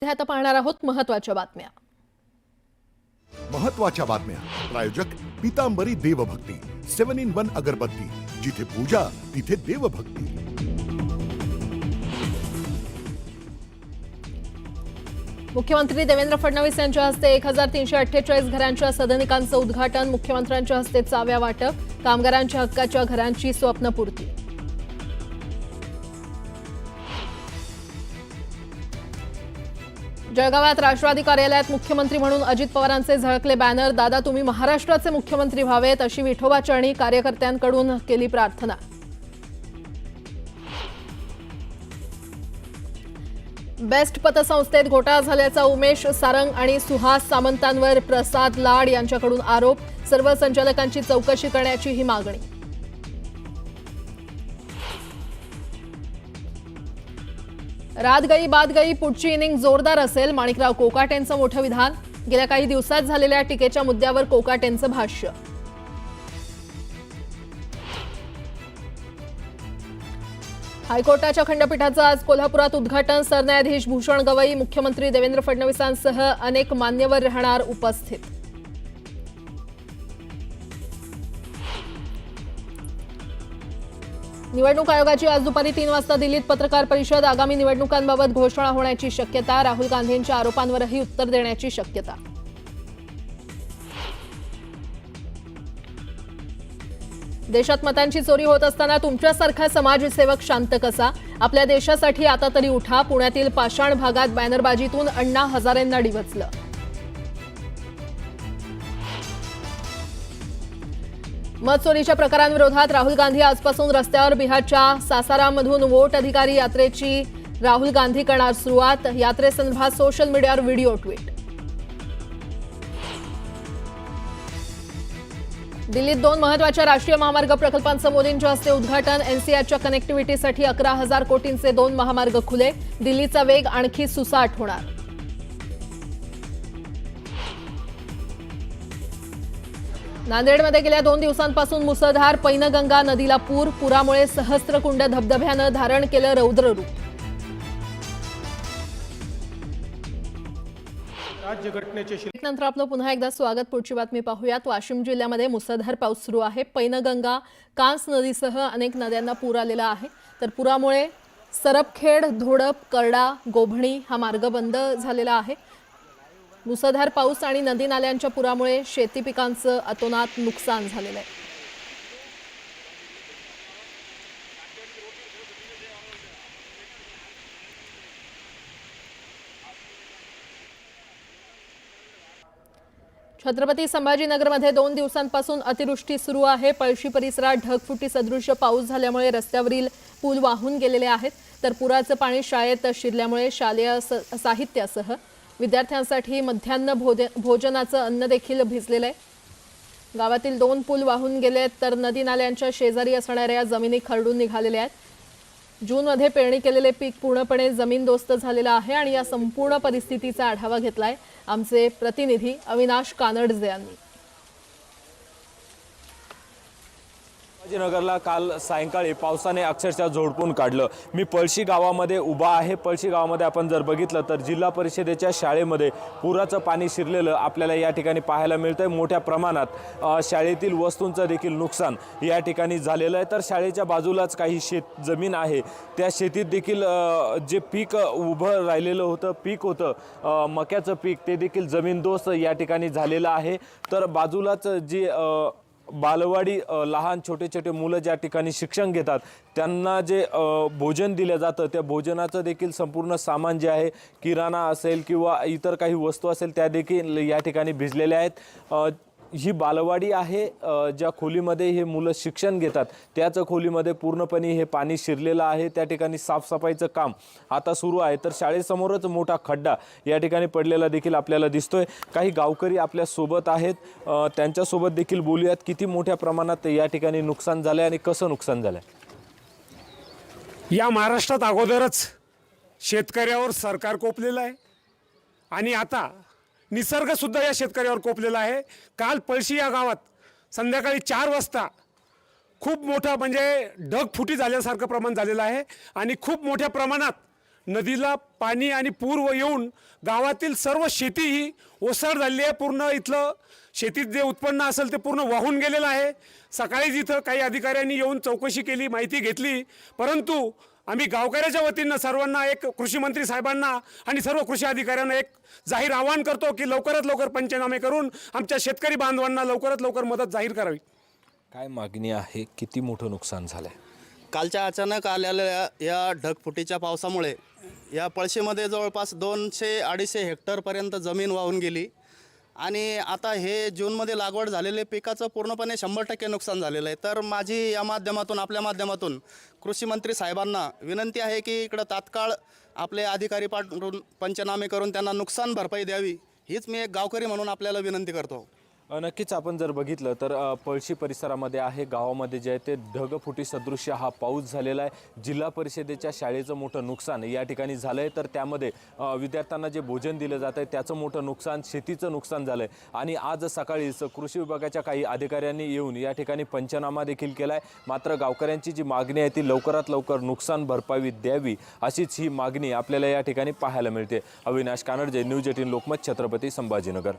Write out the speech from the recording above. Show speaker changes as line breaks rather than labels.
आता पाहणार आहोत महत्त्वाच्या बातम्या।
महत्त्वाच्या बातम्या प्रायोजक पीतांबरी देवभक्ती 7-in-1 अगरबत्ती, जिथे पूजा तिथे देवभक्ती।
मुख्यमंत्री देवेंद्र फडणवीस यांच्या हस्ते 1348 घरांच्या सदनिकांचं उद्घाटन, मुख्यमंत्र्यांच्या हस्ते चाव्या वाटप, कामगारांच्या हक्काच्या घरांची स्वप्नपूर्ती। जळगावात राष्ट्रवादी कार्यालयात मुख्यमंत्री म्हणून अजित पवारांचे झळकले बॅनर, दादा तुम्ही महाराष्ट्राचे मुख्यमंत्री व्हावेत अशी विठोबा चरणी कार्यकर्त्यांकडून केली प्रार्थना। बेस्ट पतसंस्थेत घोटाळा झाल्याचा उमेश सारंग आणि सुहास सामंतांवर प्रसाद लाड यांच्याकडून आरोप, सर्व संचालकांची चौकशी करण्याची ही मागणी। रात गई बाद गई, पुढची इनिंग जोरदार असेल, माणिकराव कोकाटेंचं मोठं विधान, गेल्या काही दिवसात झालेल्या टीकेच्या मुद्द्यावर कोकाटेंचं भाष्य। हायकोर्टाच्या खंडपीठाचं आज कोल्हापुरात उद्घाटन, सरन्यायाधीश भूषण गवई, मुख्यमंत्री देवेंद्र फडणवीसांसह अनेक मान्यवर राहणार उपस्थित। निवडणूक आयोगाची आज दुपारी 3 वाजता दिल्लीत पत्रकार परिषद, आगामी निवडणुकांबाबत घोषणा होण्याची शक्यता, राहुल गांधींच्या आरोपांवरही उत्तर देण्याची शक्यता। देशात मतांची चोरी होत असताना तुमच्यासारखा समाजसेवक शांत कसा, आपल्या देशासाठी आता तरी उठा, पुण्यातील पाषाण भागात बॅनरबाजीतून अण्णा हजारेंना डिवचलं। मत चोरीच्या प्रकारांविरोधात राहुल गांधी आजपासून रस्त्यावर, बिहारच्या सासाराममधून वोट अधिकारी यात्रेची राहुल गांधी करणार सुरुवात, यात्रेसंदर्भात सोशल मीडियावर व्हिडिओ ट्विट। दिल्लीत 2 महत्त्वाच्या राष्ट्रीय महामार्ग प्रकल्पांचं मोदींच्या हस्ते उद्घाटन, एनसीआरच्या कनेक्टिव्हिटीसाठी 11,000 कोटींचे 2 महामार्ग खुले, दिल्लीचा वेग आणखी सुसाट होणार। नांदेडमध्ये गेल्या 2 दिवसांपासून मुसळधार, पैनगंगा नदीला पूर, पुरामुळे सहस्त्रकुंड धबधब्यानं धारण केलं रौद्ररूप। नंतर आपलं पुन्हा एकदा स्वागत। पुढची बातमी पाहूयात। वाशिम जिल्ह्यामध्ये मुसळधार पाऊस सुरू आहे। पैनगंगा, कांस नदीसह अनेक नद्यांना पूर आलेला आहे, तर पुरामुळे सरपखेड, धोडप, करडा, गोभणी हा मार्ग बंद झालेला आहे। मुसळधार पाऊस आणि नदी नाल्यांच्या पुरामुळे शेती पिकांचं अतोनात नुकसान झालेलं आहे। छत्रपती संभाजीनगरमध्ये 2 दिवसांपासून अतिवृष्टी सुरू आहे। पळशी परिसरात ढगफुटी सदृश्य पाऊस झाल्यामुळे रस्त्यावरील पूल वाहून गेलेले आहेत, तर पुराचं पाणी शाळेत शिरल्यामुळे शालेय साहित्यासह विद्यार्थ्यांसाठी मध्यान्ह भोजनाचं अन्न देखील भिजलेलं आहे। गावातील 2 पूल वाहून गेले, तर नदी नाल्यांच्या शेजारी असणाऱ्या जमिनी खरडून निघालेल्या आहेत। जूनमध्ये पेरणी केलेले पीक पूर्णपणे जमीनदोस्त झालेलं आहे आणि या संपूर्ण परिस्थितीचा आढावा घेतलाय आमचे प्रतिनिधी अविनाश कानडजे यांनी।
संभाजीनगरला काल सायंकाळी पावसाने अक्षरशः झोडपून काढलं। मी पळशी गावामध्ये उभा आहे। पळशी गावामध्ये आपण जर बघितलं तर जिल्हा परिषदेच्या शाळेमध्ये पुराचं पाणी शिरलेलं आपल्याला या ठिकाणी पाहायला मिळतंय। मोठ्या प्रमाणात शाळेतील वस्तूंचं देखील नुकसान या ठिकाणी झालेलं आहे। तर शाळेच्या बाजूलाच काही शेत जमीन आहे, त्या शेतीत देखील जे पीक उभं राहिलेलं होतं, पीक होतं मक्याचं पीक, ते देखील जमीनदोस्त या ठिकाणी झालेलं आहे। तर बाजूलाच जी बालवाडी, लहान छोटे छोटे मुलं ज्या ठिकाणी शिक्षण घेतात त्यांना जे भोजन दिलं जातं, त्या भोजनाचं देखील संपूर्ण सामान जे आहे, किराणा असेल किंवा इतर काही वस्तू असेल, त्या देखील या ठिकाणी भिजलेल्या आहेत। ही बालवाडी आहे, ज्या खोलीमध्ये हे मुलं शिक्षण घेतात त्याच खोलीमध्ये पूर्णपणे हे पाणी शिरलेलं आहे। त्या ठिकाणी साफसफाईचं काम आता सुरू आहे। तर शाळेसमोरच मोठा खड्डा या ठिकाणी पडलेला देखील आपल्याला दिसतोय। काही गावकरी आपल्या सोबत आहेत, त्यांच्यासोबत देखील बोलूयात किती मोठ्या प्रमाणात या ठिकाणी नुकसान झालंय आणि कसं नुकसान झालंय।
या महाराष्ट्रात अगोदरच शेतकऱ्यावर सरकार कोपलेलं आहे आणि आता निसर्ग सुद्धा या शेतकऱ्यावर कोपलेला आहे। काल पळशी या गावात संध्याकाळी 4 वाजता खूप मोठा म्हणजे ढगफुटी झाल्यासारखं प्रमाण झालेलं आहे आणि खूप मोठ्या प्रमाणात नदीला पाणी आणि पूर येऊन गावातील सर्व शेती ही ओसाड झाली आहे. पूर्ण इथलं शेतीत जे उत्पन्न असेल ते पूर्ण वाहून गेलेलं आहे. सकाळीच इथं काही अधिकाऱ्यांनी येऊन चौकशी केली, माहिती घेतली, परंतु आम्ही गावकऱ्याच्या वतीनं सर्वांना एक कृषी मंत्री साहेबांना आणि सर्व कृषी अधिकाऱ्यांना एक जाहीर आवाहन करतो की लवकरात लवकर पंचनामे करून आमच्या शेतकरी बांधवांना लवकरात लवकर मदत जाहीर करावी.
काय मागणी आहे? किती मोठं नुकसान झालंय?
कालच्या अचानक आलेल्या या ढगफुटीच्या पावसामुळे या पळशीमध्ये जवळपास 200-250 हेक्टरपर्यंत जमीन वाहून गेली आणि आता हे जूनमध्ये लागवड झालेले पिकाचं पूर्णपणे 100% नुकसान झालेलं आहे. तर माझी या माध्यमातून, आपल्या माध्यमातून कृषी मंत्री साहेबांना विनंती आहे की इकडं तात्काळ आपले अधिकारी पाठवून पंचनामे करून त्यांना नुकसान भरपाई द्यावी, हीच मी एक गावकरी म्हणून आपल्याला विनंती करतो.
नक्कीच आपण जर बघितलं तर पळशी परिसरामध्ये आहे, गावामध्ये जे आहे ते ढगफुटी सदृश्य हा पाऊस झालेला आहे. जिल्हा परिषदेच्या शाळेचं मोठं नुकसान या ठिकाणी झालं आहे. तर त्यामध्ये विद्यार्थ्यांना जे भोजन दिलं जात आहे त्याचं मोठं नुकसान, शेतीचं नुकसान झालं आहे. आणि आज सकाळीच कृषी विभागाच्या काही अधिकाऱ्यांनी येऊन या ठिकाणी पंचनामा देखील केला आहे. मात्र गावकऱ्यांची जी मागणी आहे ती लवकरात लवकर नुकसान भरपाई द्यावी अशीच ही मागणी आपल्याला या ठिकाणी पाहायला मिळते. अविनाश कानडजे, न्यूज 18 लोकमत, छत्रपती संभाजीनगर.